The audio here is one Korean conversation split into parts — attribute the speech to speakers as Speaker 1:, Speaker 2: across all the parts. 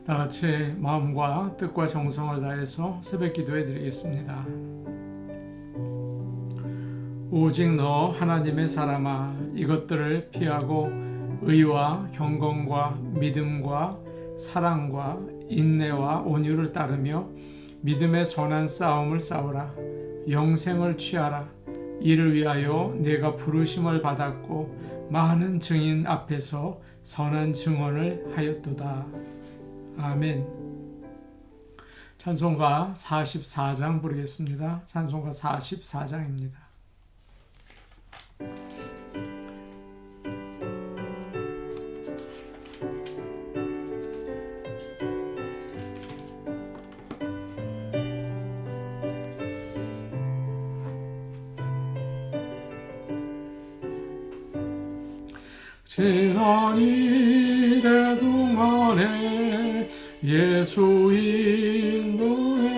Speaker 1: 다 같이 마음과 뜻과 정성을 다해서 새벽 기도해 드리겠습니다. 오직 너 하나님의 사람아, 이것들을 피하고 의와 경건과 믿음과 사랑과 인내와 온유를 따르며 믿음의 선한 싸움을 싸우라. 영생을 취하라. 이를 위하여 내가 부르심을 받았고 많은 증인 앞에서 선한 증언을 하였도다. 아멘. 찬송가 44장 부르겠습니다. 찬송가 44장입니다. 지난 이래 동안에 예수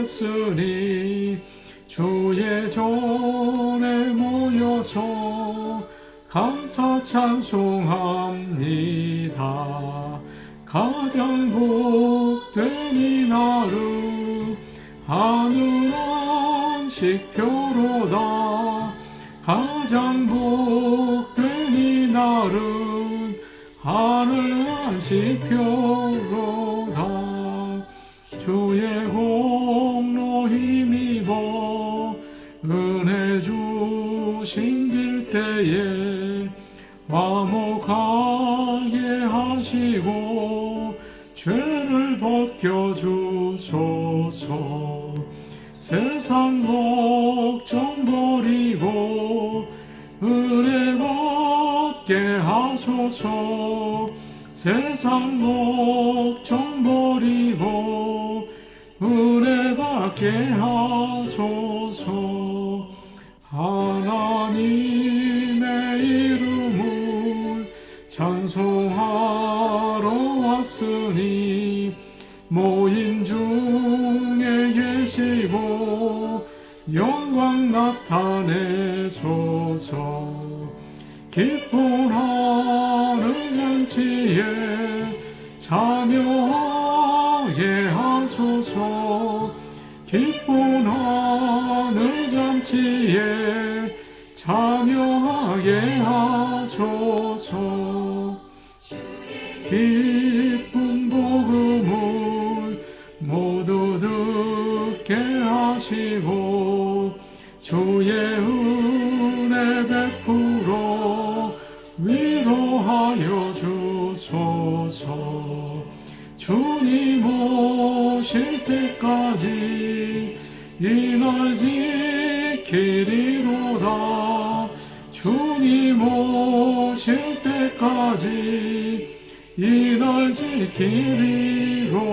Speaker 1: 인도했으니 주의 전에 모여서 감사 찬송합니다. 가장 복된 이날은 하늘 안식표로다. 가장 복된 이날은 하늘 안식표로다. 주의 공로 힘입어 은혜 주신 빌때에 화목하게 하시고 죄를 벗겨주소서. 세상 걱정 버리고 은혜 받게 하소서. 세상 걱정 버리고 은혜 받게 하소서. 하나님의 이름을 찬송하러 왔으니 모임 중에 계시고 영광 나타내소서. 기쁜 하늘 잔치에 참여하게 하소서. 기쁜 하늘 잔치에 참여하게 하소서. 기쁜 복음을 모두 듣게 하시고 주의 은혜 베풀어 위로하여 주소서. 주님 오실 때까지 이날 지키리로다. 주님 오실 때까지 이날 지키리로다.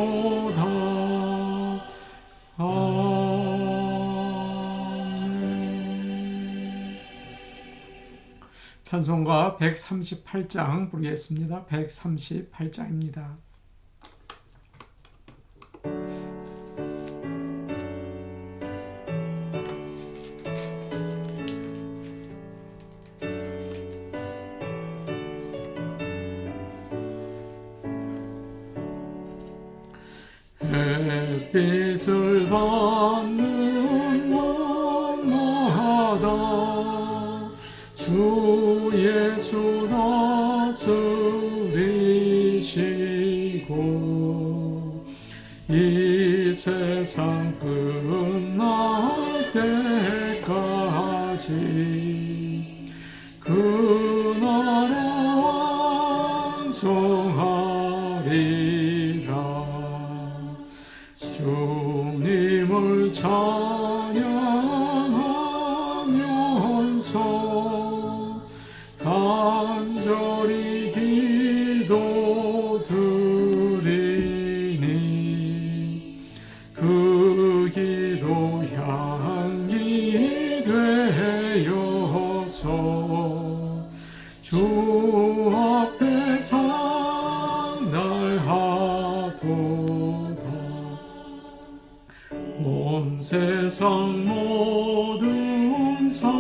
Speaker 1: 아멘. 찬송가 138장 부르겠습니다. 138장입니다. 햇빛을 받는 날마다 주 예수 다스리시고 이 세상 끝날 때까지 그 나라 완성하리라. 주님을 찬양하면서 간절히 기도드리니 그 기도 향기 되어서 주 앞에 상달하도다. 온 세상 모든 사람들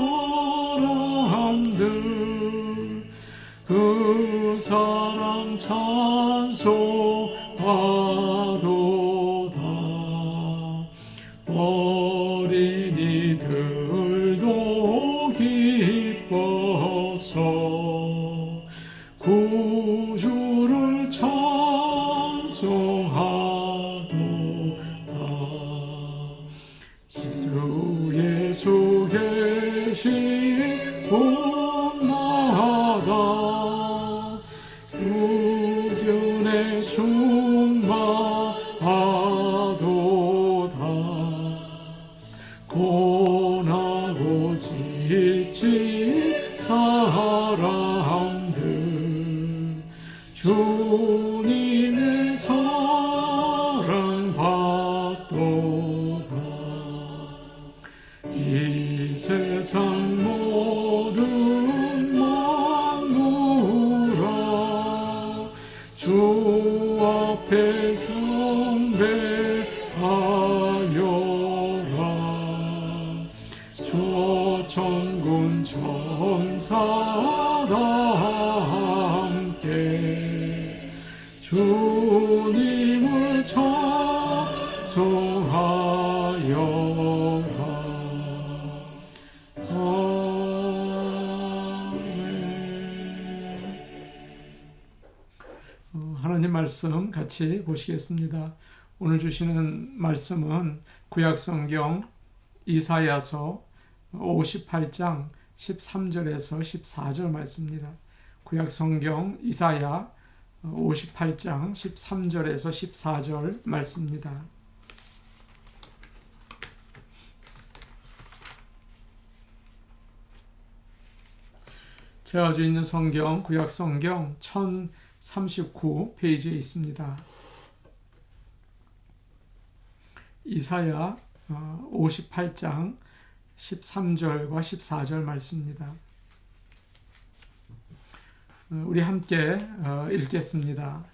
Speaker 1: 그 사랑 찬양하며 찬송하도다. 어린이들도 기뻐서 구주를 찬송하도다. 예수 계신 곳마다 구주의 충만하도다. 고나고 지친 사람들 주님의 사랑 받도다. 이 세상 모든 만물아 주 앞에 경배하여라. 저 천군 천사다 함께 주님을 찬송하여라. 하나님 말씀 같이 보시겠습니다. 오늘 주시는 말씀은 구약성경 이사야서 58장 13절에서 14절 말씀입니다. 구약성경 이사야 58장 13절에서 14절 말씀입니다. 제가 가지고 있는 성경, 구약성경 1039페이지에 있습니다. 이사야 58장 13절과 14절 말씀입니다. 우리 함께 읽겠습니다.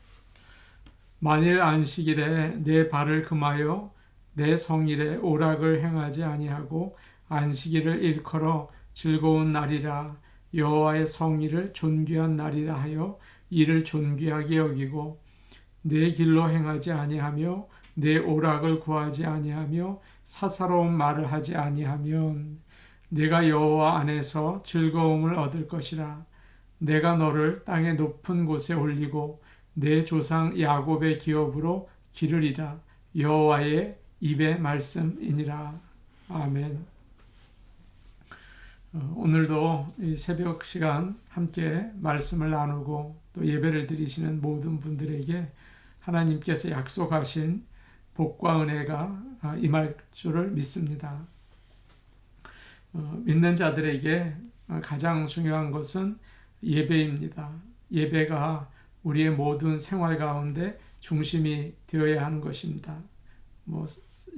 Speaker 1: 만일 안식일에 내 발을 금하여 내 성일에 오락을 행하지 아니하고 안식일을 일컬어 즐거운 날이라 여호와의 성일을 존귀한 날이라 하여 이를 존귀하게 여기고 내 길로 행하지 아니하며 내 오락을 구하지 아니하며 사사로운 말을 하지 아니하면 내가 여호와 안에서 즐거움을 얻을 것이라. 내가 너를 땅의 높은 곳에 올리고 내 조상 야곱의 기업으로 기르리라. 여호와의 입의 말씀이니라. 아멘. 오늘도 이 새벽 시간 함께 말씀을 나누고 또 예배를 드리시는 모든 분들에게 하나님께서 약속하신 복과 은혜가 임할 줄을 믿습니다. 믿는 자들에게 가장 중요한 것은 예배입니다. 예배가 우리의 모든 생활 가운데 중심이 되어야 하는 것입니다.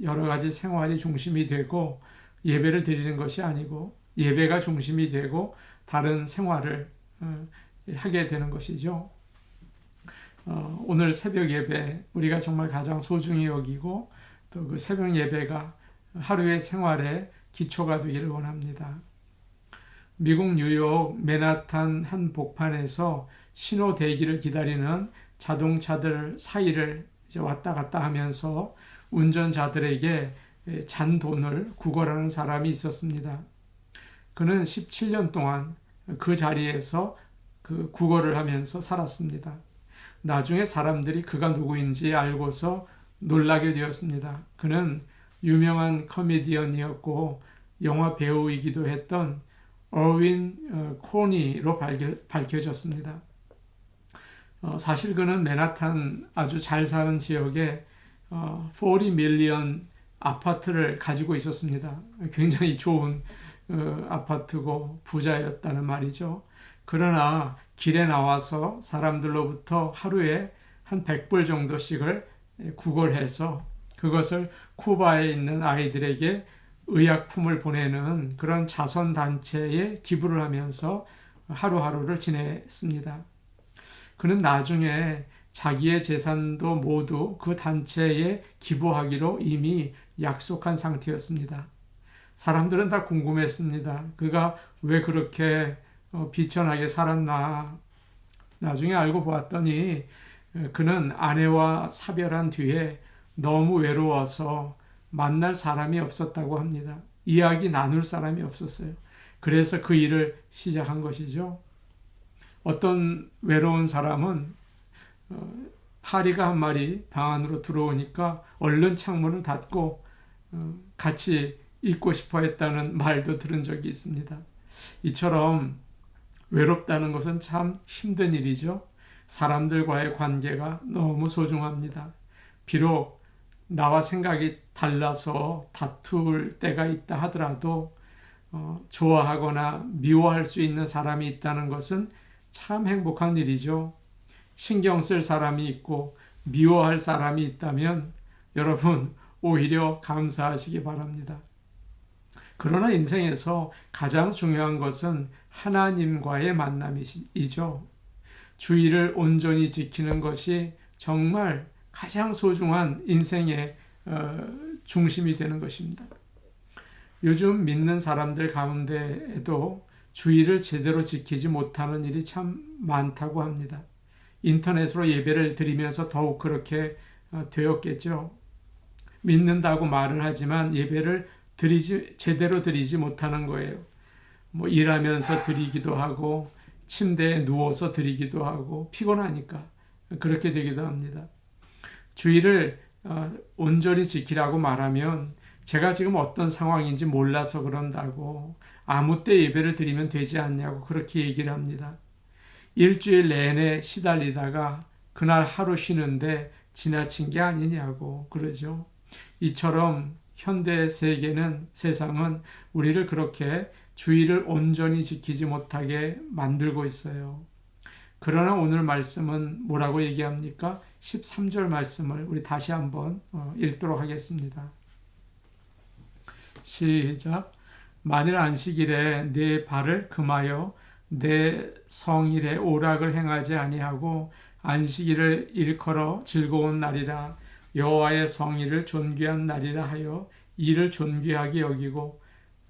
Speaker 1: 여러 가지 생활이 중심이 되고 예배를 드리는 것이 아니고 예배가 중심이 되고 다른 생활을 하게 되는 것이죠. 오늘 새벽 예배 우리가 정말 가장 소중히 여기고 또 그 새벽 예배가 하루의 생활의 기초가 되기를 원합니다. 미국 뉴욕 맨하탄 한 복판에서 신호 대기를 기다리는 자동차들 사이를 이제 왔다 갔다 하면서 운전자들에게 잔돈을 구걸하는 사람이 있었습니다. 그는 17년 동안 그 자리에서 그 구걸을 하면서 살았습니다. 나중에 사람들이 그가 누구인지 알고서 놀라게 되었습니다. 그는 유명한 코미디언이었고 영화 배우이기도 했던 어윈 코니로 밝혀졌습니다. 사실 그는 맨하탄 아주 잘 사는 지역에 40 밀리언 아파트를 가지고 있었습니다. 굉장히 좋은 아파트고 부자였다는 말이죠. 그러나 길에 나와서 사람들로부터 하루에 한 100불 정도씩을 구걸해서 그것을 쿠바에 있는 아이들에게 의약품을 보내는 그런 자선단체에 기부를 하면서 하루하루를 지냈습니다. 그는 나중에 자기의 재산도 모두 그 단체에 기부하기로 이미 약속한 상태였습니다. 사람들은 다 궁금했습니다. 그가 왜 그렇게 비천하게 살았나. 나중에 알고 보았더니 그는 아내와 사별한 뒤에 너무 외로워서 만날 사람이 없었다고 합니다. 이야기 나눌 사람이 없었어요. 그래서 그 일을 시작한 것이죠. 어떤 외로운 사람은 파리가 한 마리 방 안으로 들어오니까 얼른 창문을 닫고 같이 있고 싶어 했다는 말도 들은 적이 있습니다. 이처럼 외롭다는 것은 참 힘든 일이죠. 사람들과의 관계가 너무 소중합니다. 비록 나와 생각이 달라서 다툴 때가 있다 하더라도 좋아하거나 미워할 수 있는 사람이 있다는 것은 참 행복한 일이죠. 신경 쓸 사람이 있고 미워할 사람이 있다면 여러분 오히려 감사하시기 바랍니다. 그러나 인생에서 가장 중요한 것은 하나님과의 만남이죠. 주의를 온전히 지키는 것이 정말 가장 소중한 인생의 중심이 되는 것입니다. 요즘 믿는 사람들 가운데에도 주의를 제대로 지키지 못하는 일이 참 많다고 합니다. 인터넷으로 예배를 드리면서 더욱 그렇게 되었겠죠. 믿는다고 말을 하지만 예배를 제대로 드리지 못하는 거예요. 일하면서 드리기도 하고 침대에 누워서 드리기도 하고 피곤하니까 그렇게 되기도 합니다. 주의를 온전히 지키라고 말하면 제가 지금 어떤 상황인지 몰라서 그런다고 아무 때 예배를 드리면 되지 않냐고 그렇게 얘기를 합니다. 일주일 내내 시달리다가 그날 하루 쉬는데 지나친 게 아니냐고 그러죠. 이처럼 현대 세상은 우리를 그렇게 주의를 온전히 지키지 못하게 만들고 있어요. 그러나 오늘 말씀은 뭐라고 얘기합니까? 13절 말씀을 우리 다시 한번 읽도록 하겠습니다. 시작. 만일 안식일에 내 발을 금하여 내 성일에 오락을 행하지 아니하고 안식일을 일컬어 즐거운 날이라 여호와의 성일을 존귀한 날이라 하여 이를 존귀하게 여기고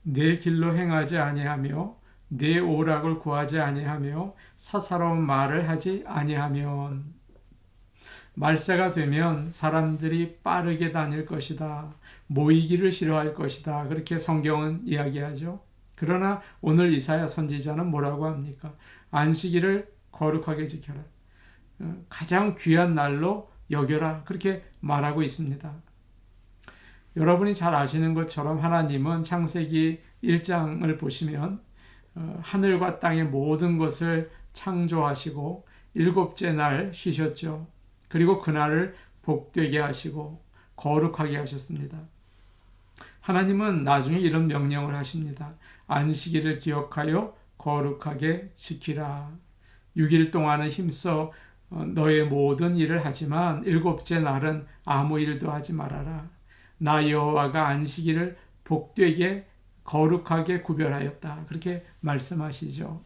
Speaker 1: 내 길로 행하지 아니하며 내 오락을 구하지 아니하며 사사로운 말을 하지 아니하면 말세가 되면 사람들이 빠르게 다닐 것이다. 모이기를 싫어할 것이다. 그렇게 성경은 이야기하죠. 그러나 오늘 이사야 선지자는 뭐라고 합니까? 안식일을 거룩하게 지켜라. 가장 귀한 날로 여겨라. 그렇게 말하고 있습니다. 여러분이 잘 아시는 것처럼 하나님은 창세기 1장을 보시면 하늘과 땅의 모든 것을 창조하시고 일곱째 날 쉬셨죠. 그리고 그날을 복되게 하시고 거룩하게 하셨습니다. 하나님은 나중에 이런 명령을 하십니다. 안식일을 기억하여 거룩하게 지키라. 6일 동안은 힘써 너의 모든 일을 하지만 일곱째 날은 아무 일도 하지 말아라. 나 여호와가 안식일을 복되게 거룩하게 구별하였다. 그렇게 말씀하시죠.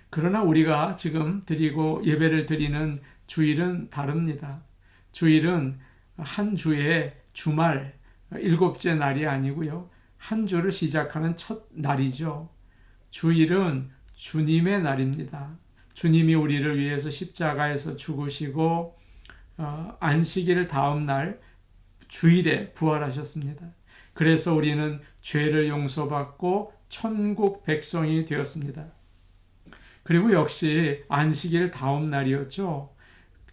Speaker 1: 그러나 우리가 지금 예배를 드리는 주일은 다릅니다. 주일은 한 주의 주말, 일곱째 날이 아니고요. 한 주를 시작하는 첫 날이죠. 주일은 주님의 날입니다. 주님이 우리를 위해서 십자가에서 죽으시고 안식일 다음 날 주일에 부활하셨습니다. 그래서 우리는 죄를 용서받고 천국 백성이 되었습니다. 그리고 역시 안식일 다음 날이었죠.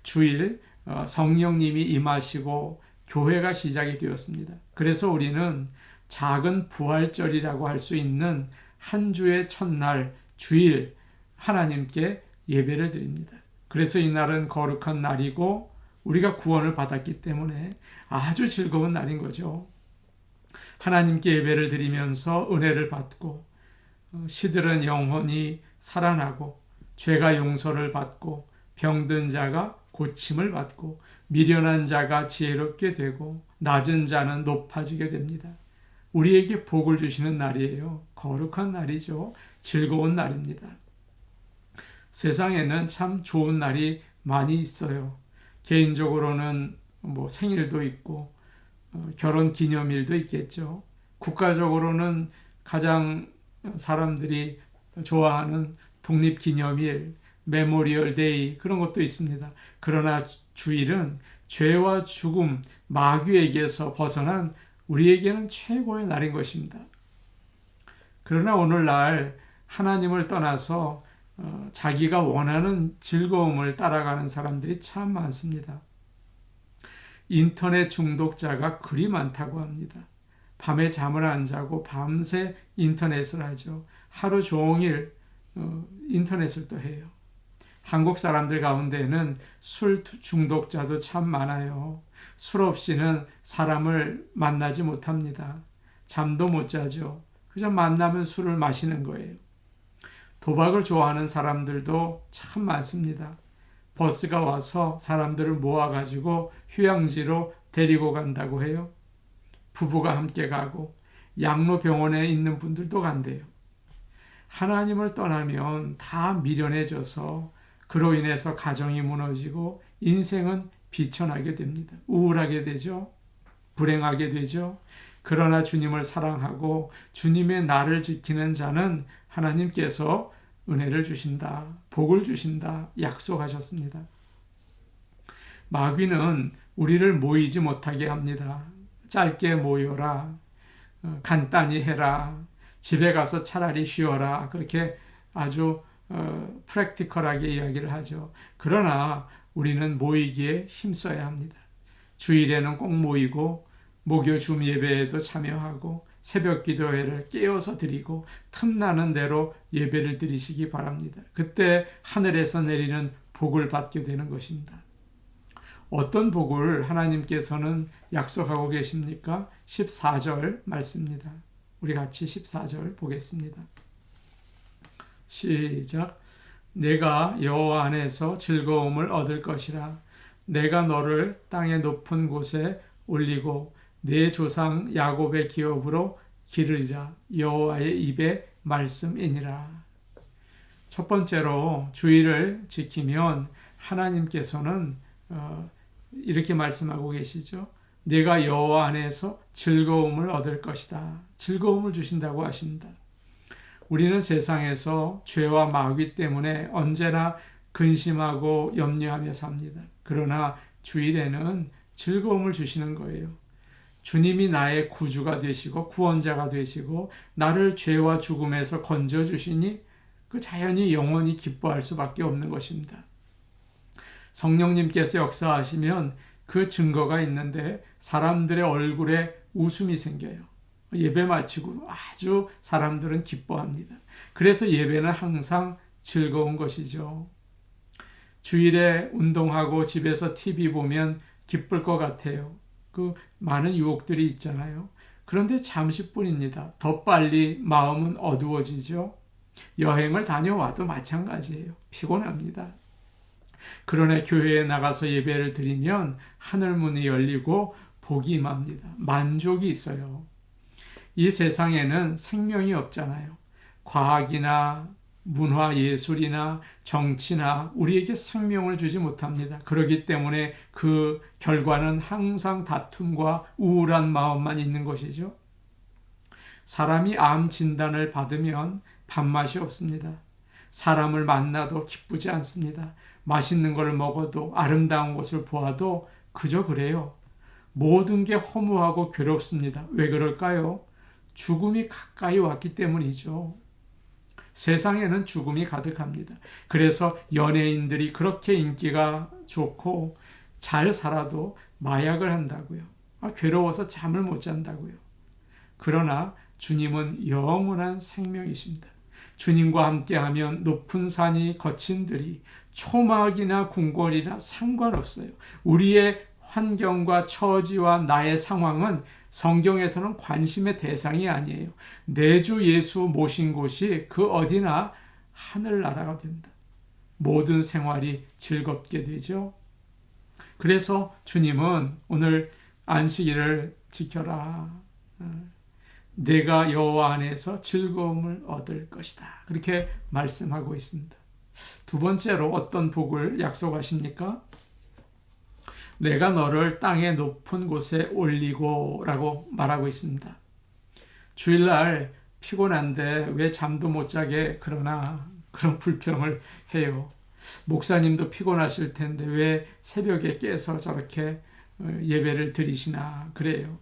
Speaker 1: 주일 성령님이 임하시고 교회가 시작이 되었습니다. 그래서 우리는 작은 부활절이라고 할 수 있는 한 주의 첫날 주일 하나님께 예배를 드립니다. 그래서 이 날은 거룩한 날이고 우리가 구원을 받았기 때문에 아주 즐거운 날인 거죠. 하나님께 예배를 드리면서 은혜를 받고 시들은 영혼이 살아나고 죄가 용서를 받고 병든 자가 고침을 받고 미련한 자가 지혜롭게 되고 낮은 자는 높아지게 됩니다. 우리에게 복을 주시는 날이에요. 거룩한 날이죠. 즐거운 날입니다. 세상에는 참 좋은 날이 많이 있어요. 개인적으로는 생일도 있고 결혼 기념일도 있겠죠. 국가적으로는 가장 사람들이 좋아하는 독립기념일, 메모리얼 데이 그런 것도 있습니다. 그러나 주일은 죄와 죽음, 마귀에게서 벗어난 우리에게는 최고의 날인 것입니다. 그러나 오늘날 하나님을 떠나서 자기가 원하는 즐거움을 따라가는 사람들이 참 많습니다. 인터넷 중독자가 그리 많다고 합니다. 밤에 잠을 안 자고 밤새 인터넷을 하죠. 하루 종일 인터넷을 또 해요. 한국 사람들 가운데는 술 중독자도 참 많아요. 술 없이는 사람을 만나지 못합니다. 잠도 못 자죠. 그저 만나면 술을 마시는 거예요. 도박을 좋아하는 사람들도 참 많습니다. 버스가 와서 사람들을 모아가지고 휴양지로 데리고 간다고 해요. 부부가 함께 가고 양로병원에 있는 분들도 간대요. 하나님을 떠나면 다 미련해져서 그로 인해서 가정이 무너지고 인생은 비천하게 됩니다. 우울하게 되죠. 불행하게 되죠. 그러나 주님을 사랑하고 주님의 나를 지키는 자는 하나님께서 은혜를 주신다, 복을 주신다 약속하셨습니다. 마귀는 우리를 모이지 못하게 합니다. 짧게 모여라, 간단히 해라, 집에 가서 차라리 쉬어라, 그렇게 아주 프랙티컬하게 이야기를 하죠. 그러나 우리는 모이기에 힘써야 합니다. 주일에는 꼭 모이고 목요 줌 예배에도 참여하고 새벽 기도회를 깨어서 드리고 틈나는 대로 예배를 드리시기 바랍니다. 그때 하늘에서 내리는 복을 받게 되는 것입니다. 어떤 복을 하나님께서는 약속하고 계십니까? 14절 말씀입니다. 우리 같이 14절 보겠습니다. 시작. 내가 여호와 안에서 즐거움을 얻을 것이라. 내가 너를 땅의 높은 곳에 올리고 내 조상 야곱의 기업으로 기르리라. 여호와의 입의 말씀이니라. 첫 번째로 주의를 지키면 하나님께서는 이렇게 말씀하고 계시죠. 내가 여호와 안에서 즐거움을 얻을 것이다. 즐거움을 주신다고 하십니다. 우리는 세상에서 죄와 마귀 때문에 언제나 근심하고 염려하며 삽니다. 그러나 주일에는 즐거움을 주시는 거예요. 주님이 나의 구주가 되시고 구원자가 되시고 나를 죄와 죽음에서 건져주시니 그 자연히 영원히 기뻐할 수밖에 없는 것입니다. 성령님께서 역사하시면 그 증거가 있는데 사람들의 얼굴에 웃음이 생겨요. 예배 마치고 아주 사람들은 기뻐합니다. 그래서 예배는 항상 즐거운 것이죠. 주일에 운동하고 집에서 TV 보면 기쁠 것 같아요. 그 많은 유혹들이 있잖아요. 그런데 잠시뿐입니다. 더 빨리 마음은 어두워지죠. 여행을 다녀와도 마찬가지예요. 피곤합니다. 그러나 교회에 나가서 예배를 드리면 하늘문이 열리고 복이 임합니다. 만족이 있어요. 이 세상에는 생명이 없잖아요. 과학이나 문화 예술이나 정치나 우리에게 생명을 주지 못합니다. 그렇기 때문에 그 결과는 항상 다툼과 우울한 마음만 있는 것이죠. 사람이 암 진단을 받으면 밥맛이 없습니다. 사람을 만나도 기쁘지 않습니다. 맛있는 걸 먹어도 아름다운 것을 보아도 그저 그래요. 모든 게 허무하고 괴롭습니다. 왜 그럴까요? 죽음이 가까이 왔기 때문이죠. 세상에는 죽음이 가득합니다. 그래서 연예인들이 그렇게 인기가 좋고 잘 살아도 마약을 한다고요. 괴로워서 잠을 못 잔다고요. 그러나 주님은 영원한 생명이십니다. 주님과 함께하면 높은 산이 거친 들이 초막이나 궁궐이나 상관없어요. 우리의 환경과 처지와 나의 상황은 성경에서는 관심의 대상이 아니에요. 내 주 예수 모신 곳이 그 어디나 하늘나라가 됩니다. 모든 생활이 즐겁게 되죠. 그래서 주님은 오늘 안식일을 지켜라. 내가 여호와 안에서 즐거움을 얻을 것이다. 그렇게 말씀하고 있습니다. 두 번째로 어떤 복을 약속하십니까? 내가 너를 땅의 높은 곳에 올리고 라고 말하고 있습니다. 주일날 피곤한데 왜 잠도 못 자게 그러나 그런 불평을 해요. 목사님도 피곤하실 텐데 왜 새벽에 깨서 저렇게 예배를 드리시나 그래요.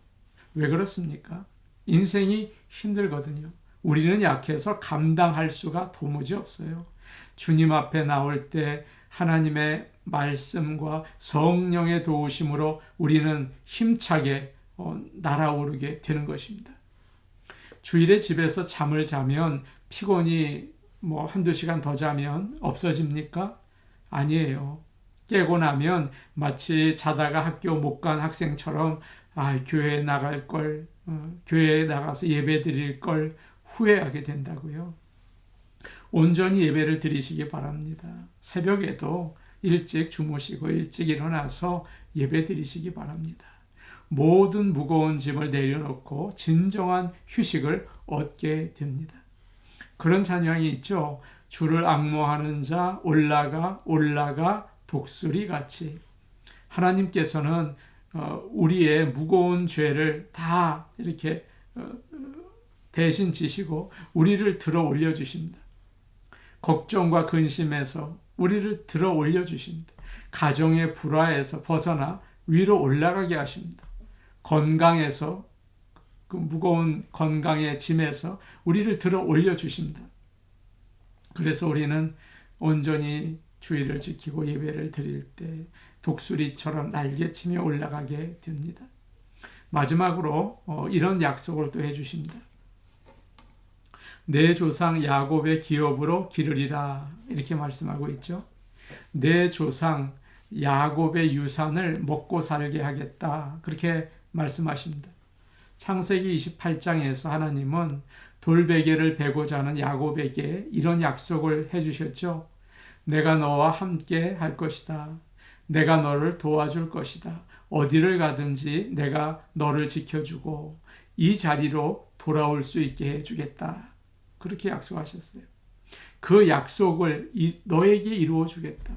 Speaker 1: 왜 그렇습니까? 인생이 힘들거든요. 우리는 약해서 감당할 수가 도무지 없어요. 주님 앞에 나올 때 하나님의 말씀과 성령의 도우심으로 우리는 힘차게 날아오르게 되는 것입니다. 주일에 집에서 잠을 자면 피곤이 한두 시간 더 자면 없어집니까? 아니에요. 깨고 나면 마치 자다가 학교 못 간 학생처럼 교회에 나갈 걸, 교회에 나가서 예배 드릴 걸 후회하게 된다고요. 온전히 예배를 드리시기 바랍니다. 새벽에도 일찍 주무시고 일찍 일어나서 예배 드리시기 바랍니다. 모든 무거운 짐을 내려놓고 진정한 휴식을 얻게 됩니다. 그런 찬양이 있죠. 주를 앙모하는 자 올라가 독수리 같이. 하나님께서는 우리의 무거운 죄를 다 이렇게 대신 지시고 우리를 들어 올려주십니다. 걱정과 근심에서 우리를 들어 올려주십니다. 가정의 불화에서 벗어나 위로 올라가게 하십니다. 건강에서 그 무거운 건강의 짐에서 우리를 들어 올려주십니다. 그래서 우리는 온전히 주의를 지키고 예배를 드릴 때 독수리처럼 날개치며 올라가게 됩니다. 마지막으로 이런 약속을 또 해주십니다. 내 조상 야곱의 기업으로 기르리라 이렇게 말씀하고 있죠. 내 조상 야곱의 유산을 먹고 살게 하겠다 그렇게 말씀하십니다. 창세기 28장에서 하나님은 돌베개를 베고자 하는 야곱에게 이런 약속을 해주셨죠. 내가 너와 함께 할 것이다. 내가 너를 도와줄 것이다. 어디를 가든지 내가 너를 지켜주고 이 자리로 돌아올 수 있게 해주겠다. 그렇게 약속하셨어요. 그 약속을 너에게 이루어 주겠다.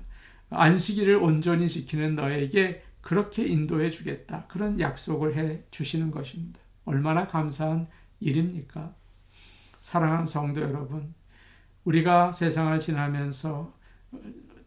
Speaker 1: 안식일을 온전히 지키는 너에게 그렇게 인도해 주겠다. 그런 약속을 해 주시는 것입니다. 얼마나 감사한 일입니까? 사랑하는 성도 여러분, 우리가 세상을 지나면서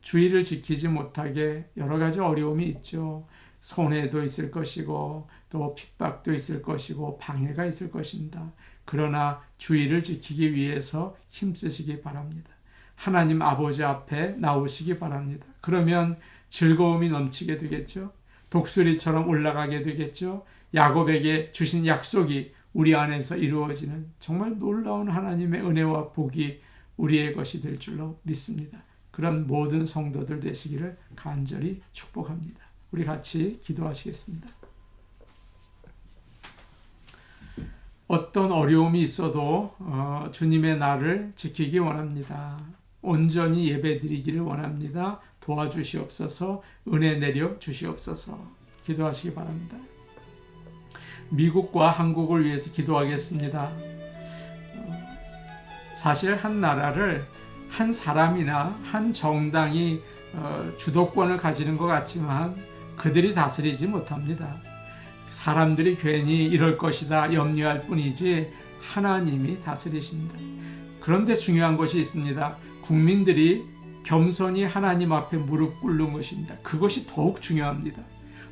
Speaker 1: 주의를 지키지 못하게 여러 가지 어려움이 있죠. 손해도 있을 것이고 또 핍박도 있을 것이고 방해가 있을 것입니다. 그러나 주의를 지키기 위해서 힘쓰시기 바랍니다. 하나님 아버지 앞에 나오시기 바랍니다. 그러면 즐거움이 넘치게 되겠죠. 독수리처럼 올라가게 되겠죠. 야곱에게 주신 약속이 우리 안에서 이루어지는 정말 놀라운 하나님의 은혜와 복이 우리의 것이 될 줄로 믿습니다. 그런 모든 성도들 되시기를 간절히 축복합니다. 우리 같이 기도하시겠습니다. 어떤 어려움이 있어도 주님의 날을 지키기 원합니다. 온전히 예배드리기를 원합니다. 도와주시옵소서, 은혜 내려 주시옵소서. 기도하시기 바랍니다. 미국과 한국을 위해서 기도하겠습니다. 사실 한 나라를 한 사람이나 한 정당이 주도권을 가지는 것 같지만 그들이 다스리지 못합니다. 사람들이 괜히 이럴 것이다 염려할 뿐이지 하나님이 다스리십니다. 그런데 중요한 것이 있습니다. 국민들이 겸손히 하나님 앞에 무릎 꿇는 것입니다. 그것이 더욱 중요합니다.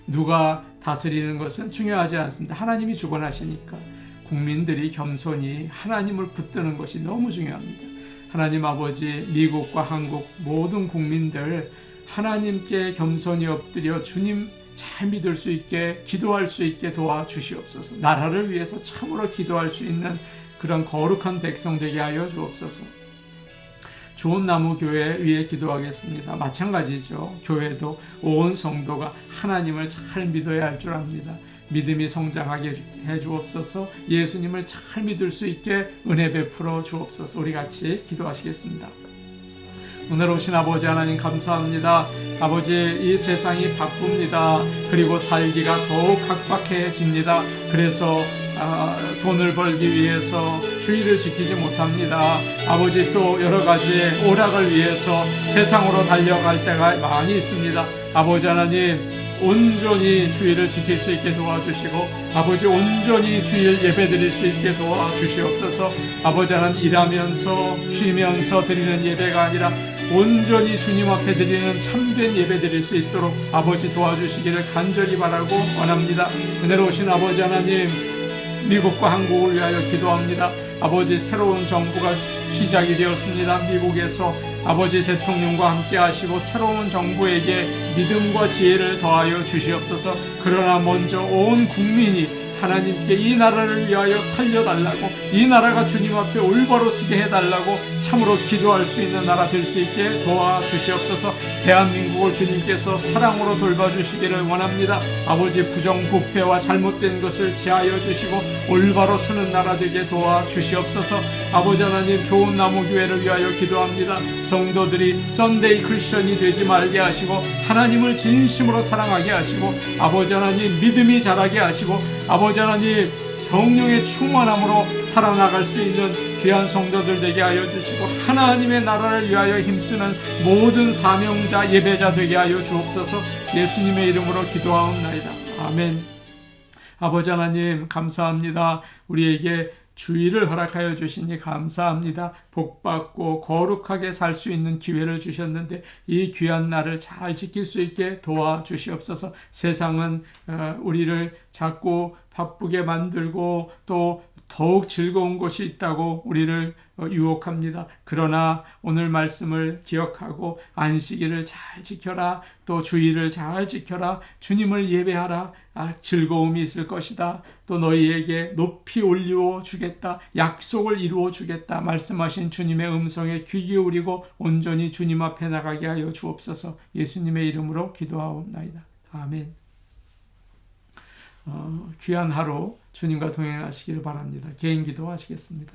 Speaker 1: 누가 다스리는 것은 중요하지 않습니다. 하나님이 주관하시니까 국민들이 겸손히 하나님을 붙드는 것이 너무 중요합니다. 하나님 아버지, 미국과 한국 모든 국민들 하나님께 겸손히 엎드려 주님 잘 믿을 수 있게 기도할 수 있게 도와주시옵소서. 나라를 위해서 참으로 기도할 수 있는 그런 거룩한 백성 되게 하여 주옵소서. 좋은 나무 교회 위에 기도하겠습니다. 마찬가지죠. 교회도 온 성도가 하나님을 잘 믿어야 할 줄 압니다. 믿음이 성장하게 해 주옵소서. 예수님을 잘 믿을 수 있게 은혜 베풀어 주옵소서. 우리 같이 기도하시겠습니다. 오늘 오신 아버지 하나님 감사합니다. 아버지, 이 세상이 바쁩니다. 그리고 살기가 더욱 각박해집니다. 그래서 돈을 벌기 위해서 주의를 지키지 못합니다. 아버지, 또 여러 가지 오락을 위해서 세상으로 달려갈 때가 많이 있습니다. 아버지 하나님, 온전히 주의를 지킬 수 있게 도와주시고 아버지 온전히 주일 예배드릴 수 있게 도와주시옵소서. 아버지 하나님, 일하면서 쉬면서 드리는 예배가 아니라 온전히 주님 앞에 드리는 참된 예배 드릴 수 있도록 아버지 도와주시기를 간절히 바라고 원합니다. 은혜로우신 아버지 하나님, 미국과 한국을 위하여 기도합니다. 아버지, 새로운 정부가 시작이 되었습니다. 미국에서 아버지 대통령과 함께 하시고 새로운 정부에게 믿음과 지혜를 더하여 주시옵소서. 그러나 먼저 온 국민이 하나님께 이 나라를 위하여 살려달라고, 이 나라가 주님 앞에 올바로 서게 해달라고 참으로 기도할 수 있는 나라 될 수 있게 도와주시옵소서. 대한민국을 주님께서 사랑으로 돌봐주시기를 원합니다. 아버지, 부정부패와 잘못된 것을 지하여 주시고 올바로 서는 나라 되게 도와주시옵소서. 아버지 하나님, 좋은 나무교회를 위하여 기도합니다. 성도들이 썬데이 크리스천이 되지 말게 하시고 하나님을 진심으로 사랑하게 하시고 아버지 하나님, 믿음이 자라게 하시고 아버지 하나님, 성령의 충만함으로 살아나갈 수 있는 귀한 성도들 되게 하여 주시고 하나님의 나라를 위하여 힘쓰는 모든 사명자, 예배자 되게 하여 주옵소서. 예수님의 이름으로 기도하옵나이다. 아멘. 아버지 하나님, 감사합니다. 우리에게 주의를 허락하여 주시니 감사합니다. 복받고 거룩하게 살 수 있는 기회를 주셨는데 이 귀한 날을 잘 지킬 수 있게 도와주시옵소서. 세상은 우리를 자꾸 바쁘게 만들고 또 더욱 즐거운 것이 있다고 우리를 유혹합니다. 그러나 오늘 말씀을 기억하고 안식일을 잘 지켜라, 또 주일을 잘 지켜라, 주님을 예배하라, 즐거움이 있을 것이다, 또 너희에게 높이 올려 주겠다, 약속을 이루어 주겠다 말씀하신 주님의 음성에 귀 기울이고 온전히 주님 앞에 나가게 하여 주옵소서. 예수님의 이름으로 기도하옵나이다. 아멘. 귀한 하루 주님과 동행하시기를 바랍니다. 개인 기도하시겠습니다.